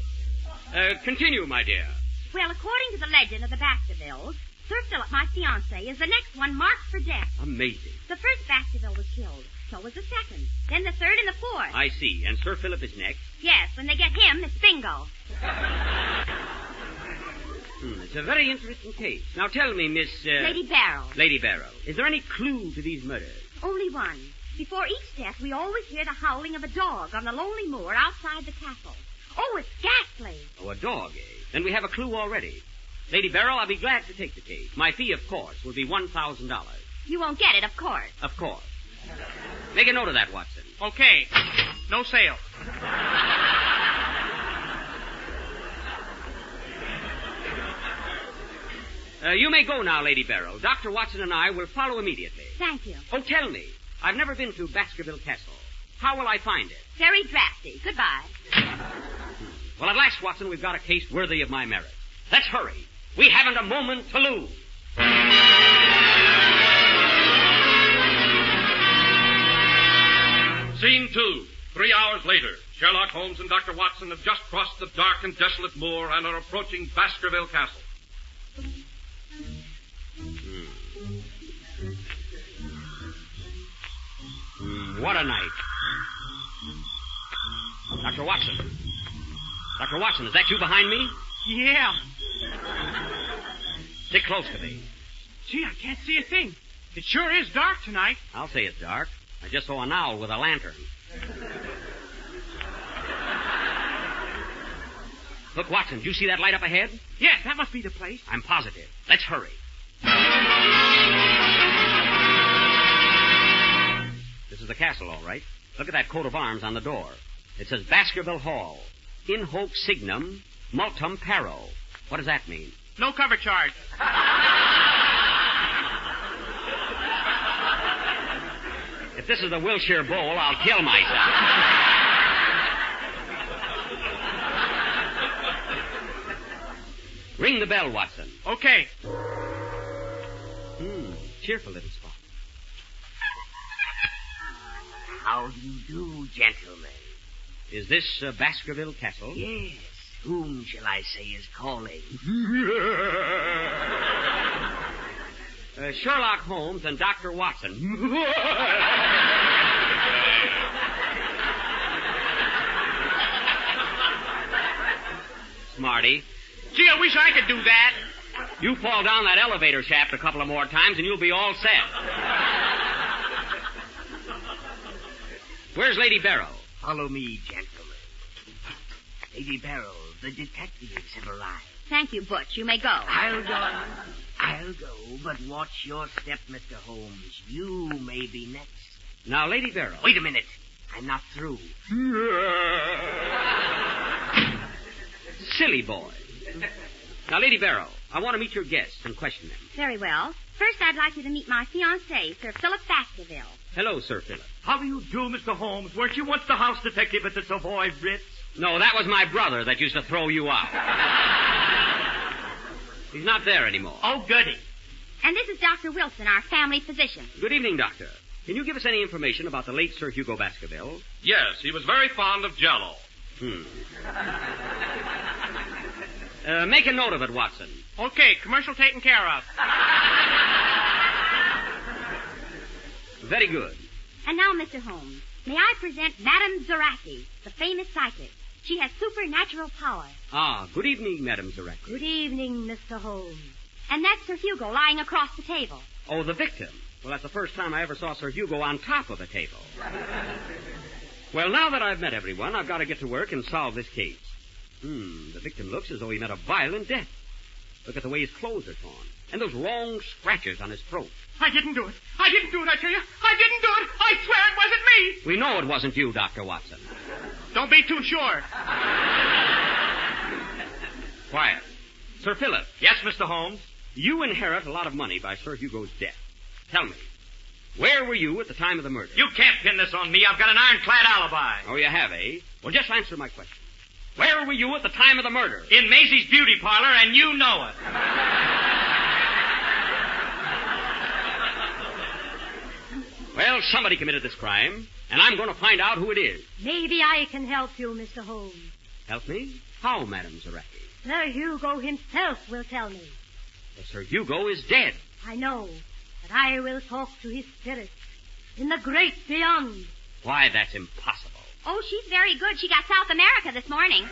Continue, my dear. Well, according to the legend of the Baskervilles, Sir Philip, my fiancé, is the next one marked for death. Amazing. The first Baskerville was killed. So was the second. Then the third and the fourth. I see. And Sir Philip is next? Yes, when they get him, it's bingo. It's a very interesting case. Now tell me, Miss... Lady Barrow. Lady Barrow. Is there any clue to these murders? Only one. Before each death, we always hear the howling of a dog on the lonely moor outside the castle. Oh, it's ghastly. Oh, a dog, eh? Then we have a clue already. Lady Barrow, I'll be glad to take the case. My fee, of course, will be $1,000. You won't get it, of course. Of course. Make a note of that, Watson. Okay. No sale. You may go now, Lady Barrow. Dr. Watson and I will follow immediately. Thank you. Oh, tell me. I've never been to Baskerville Castle. How will I find it? Very drafty. Goodbye. Well, at last, Watson, we've got a case worthy of my merit. Let's hurry. We haven't a moment to lose. Scene 2. 3 hours later, Sherlock Holmes and Dr. Watson have just crossed the dark and desolate moor and are approaching Baskerville Castle. What a night. Dr. Watson. Dr. Watson, is that you behind me? Yeah. Stick close to me. Gee, I can't see a thing. It sure is dark tonight. I'll say it's dark. I just saw an owl with a lantern. Look, Watson, do you see that light up ahead? Yes, that must be the place. I'm positive. Let's hurry. This is the castle, all right. Look at that coat of arms on the door. It says Baskerville Hall. In hoc signum multum paro. What does that mean? No cover charge. If this is the Wilshire Bowl, I'll kill myself. Ring the bell, Watson. Okay. Cheerful little spot. How do you do, gentlemen? Is this Baskerville Castle? Yes. Whom shall I say is calling? Sherlock Holmes and Dr. Watson. Smarty. Gee, I wish I could do that. You fall down that elevator shaft a couple of more times and you'll be all set. Where's Lady Barrow? Follow me, gentlemen. Lady Barrow, the detectives have arrived. Thank you, Butch. You may go. I'll go, but watch your step, Mr. Holmes. You may be next. Now, Lady Barrow. Wait a minute. I'm not through. Silly boy. Now, Lady Barrow, I want to meet your guests and question them. Very well. First, I'd like you to meet my fiancé, Sir Philip Baskerville. Hello, Sir Philip. How do you do, Mr. Holmes? Weren't you once the house detective at the Savoy Ritz? No, that was my brother that used to throw you out. He's not there anymore. Oh, goody. And this is Dr. Wilson, our family physician. Good evening, Doctor. Can you give us any information about the late Sir Hugo Baskerville? Yes, he was very fond of Jell-O. Make a note of it, Watson. Okay, commercial taken care of. Very good. And now, Mr. Holmes, may I present Madame Zaraki, the famous psychic. She has supernatural power. Ah, good evening, Madame Zaraki. Good evening, Mr. Holmes. And that's Sir Hugo lying across the table. Oh, the victim. Well, that's the first time I ever saw Sir Hugo on top of a table. Well, now that I've met everyone, I've got to get to work and solve this case. The victim looks as though he met a violent death. Look at the way his clothes are torn. And those long scratches on his throat. I didn't do it. I didn't do it, I tell you. I didn't do it. I swear it wasn't me. We know it wasn't you, Dr. Watson. Don't be too sure. Quiet. Sir Philip. Yes, Mr. Holmes? You inherit a lot of money by Sir Hugo's death. Tell me, where were you at the time of the murder? You can't pin this on me. I've got an ironclad alibi. Oh, you have, eh? Well, just answer my question. Where were you at the time of the murder? In Maisie's beauty parlor, and you know it. Well, somebody committed this crime, and I'm going to find out who it is. Maybe I can help you, Mr. Holmes. Help me? How, Madame Zareki? Sir Hugo himself will tell me. Well, Sir Hugo is dead. I know, but I will talk to his spirit in the great beyond. Why, that's impossible. Oh, she's very good. She got South America this morning.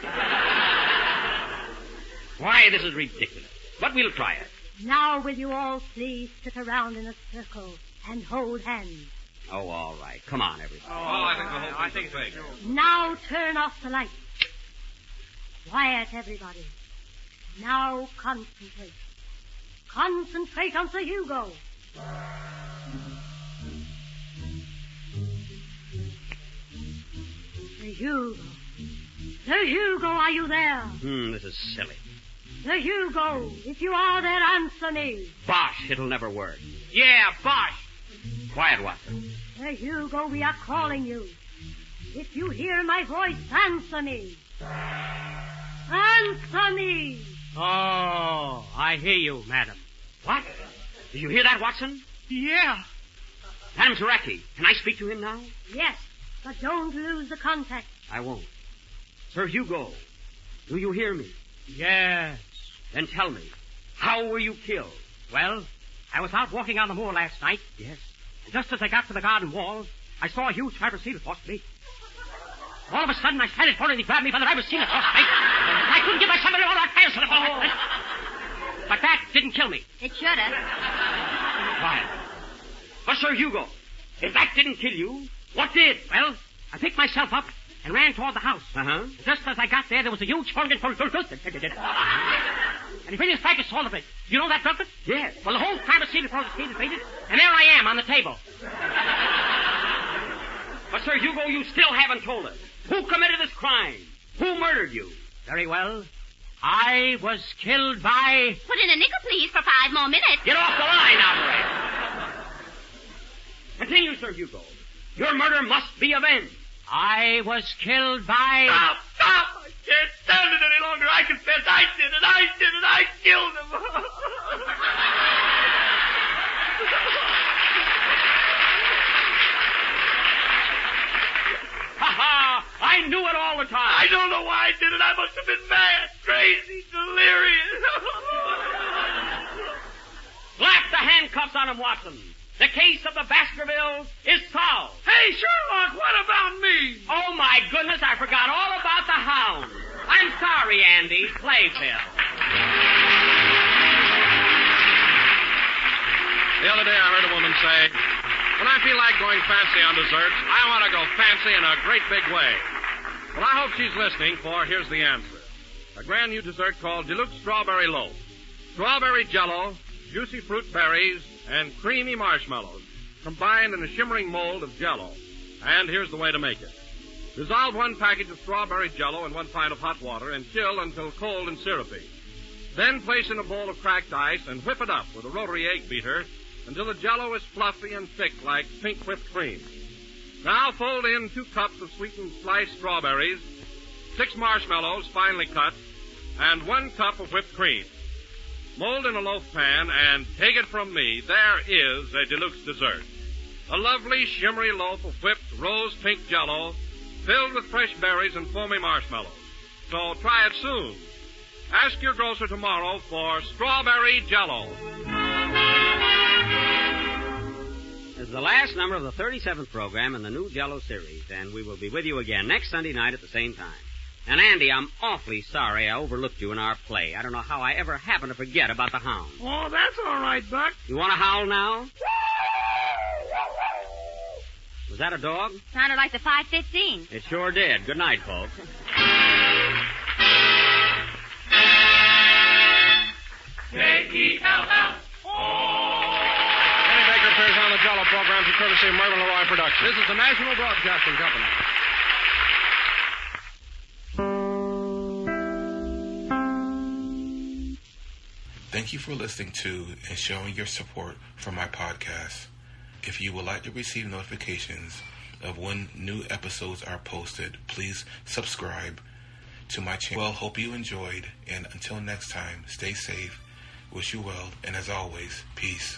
Why, this is ridiculous. But we'll try it. Now will you all please sit around in a circle and hold hands. Oh, all right. Come on, everybody. I think it's fake. Now turn off the lights. Quiet, everybody. Now concentrate. Concentrate on Sir Hugo. Sir Hugo. Sir Hugo, are you there? This is silly. Sir Hugo, if you are there, answer me. Bosh, it'll never work. Yeah, bosh. Quiet, Watson. Sir Hugo, we are calling you. If you hear my voice, answer me. Answer me. Oh, I hear you, madam. What? Did you hear that, Watson? Yeah. Madame Zareki, can I speak to him now? Yes, but don't lose the contact. I won't. Sir Hugo, do you hear me? Yes. Then tell me, how were you killed? Well, I was out walking on the moor last night. Yes. And just as I got to the garden wall, I saw a huge ribocedal across me. All of a sudden, I started for it, and he grabbed me by the ribocedal across me. I couldn't get my somebody all that fast. But that didn't kill me. It should have. Quiet. But, Sir Hugo, if that didn't kill you, what did? Well, I picked myself up and ran toward the house. Uh-huh. Just as I got there was a huge horn. And he finished back his all of it. You know that, Douglas? Yes. Well, the whole time of scene was faded, and there I am on the table. But, Sir Hugo, you still haven't told us. Who committed this crime? Who murdered you? Very well. I was killed by... Put in a nickel, please, for 5 more minutes. Get off the line, operator. Continue, Sir Hugo. Your murder must be avenged. I was killed by... Stop! I can't stand it any longer. I confess I did it. I killed him. Ha! I knew it all the time. I don't know why I did it. I must have been mad, crazy, delirious. Slap the handcuffs on him, Watson. The case of the Baskervilles is solved. Hey, Sherlock, what about me? Oh, my goodness, I forgot all about the Hound. I'm sorry, Andy. Play, Phil. The other day I heard a woman say, when I feel like going fancy on desserts, I want to go fancy in a great big way. Well, I hope she's listening, for here's the answer. A brand new dessert called Deluxe Strawberry Loaf. Strawberry jello, juicy fruit berries, and creamy marshmallows combined in a shimmering mold of jello. And here's the way to make it. Dissolve 1 package of strawberry jello in 1 pint of hot water and chill until cold and syrupy. Then place in a bowl of cracked ice and whip it up with a rotary egg beater until the jello is fluffy and thick like pink whipped cream. Now fold in 2 cups of sweetened sliced strawberries, 6 marshmallows finely cut, and 1 cup of whipped cream. Mold in a loaf pan, and take it from me, there is a deluxe dessert. A lovely, shimmery loaf of whipped rose pink jello filled with fresh berries and foamy marshmallows. So try it soon. Ask your grocer tomorrow for strawberry jello. This is the last number of the 37th program in the new Jello series, and we will be with you again next Sunday night at the same time. And, Andy, I'm awfully sorry I overlooked you in our play. I don't know how I ever happened to forget about the Hound. Oh, that's all right, Buck. You want to howl now? Was that a dog? Sounded like the 515. It sure did. Good night, folks. courtesy of Mervyn LeRoy Productions. This is the National Broadcasting Company. Thank you for listening to and showing your support for my podcast. If you would like to receive notifications of when new episodes are posted, please subscribe to my channel. Well, hope you enjoyed, and until next time, stay safe, wish you well, and as always, peace.